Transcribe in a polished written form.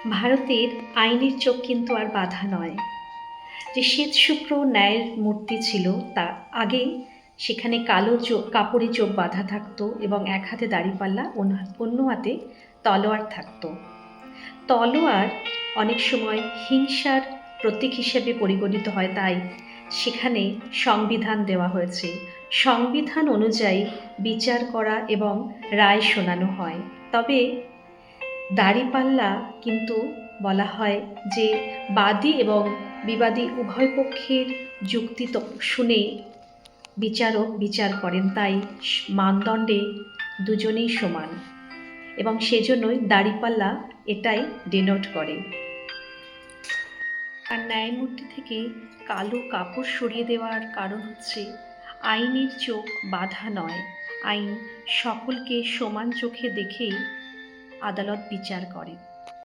ভারতের আইনের চোখ কিন্তু আর বাঁধা নয়। যে শ্বেতশুভ্র ন্যায়ের মূর্তি ছিল, তা আগে সেখানে কালো কাপড়ে চোখ বাঁধা থাকতো এবং এক হাতে দাঁড়িপাল্লা, অন্য হাতে তলোয়ার থাকতো। তলোয়ার অনেক সময় হিংসার প্রতীক হিসেবে পরিগণিত হয়, তাই সেখানে সংবিধান দেওয়া হয়েছে। সংবিধান অনুযায়ী বিচার করা এবং রায় শোনানো হয়। তবে দাঁড়িপাল্লা কিন্তু বলা হয় যে বাদী এবং বিবাদী উভয় পক্ষের যুক্তি শুনে বিচারক বিচার করেন, তাই মানদণ্ডে দুজনেই সমান এবং সেজন্যই দাঁড়িপাল্লা এটাই ডিনোট করে। আর ন্যায়মূর্তি থেকে কালো কাপড় সরিয়ে দেওয়ার কারণ হচ্ছে আইনের চোখ বাঁধা নয়, আইন সকলকে সমান চোখে দেখেই আদালত বিচার করে।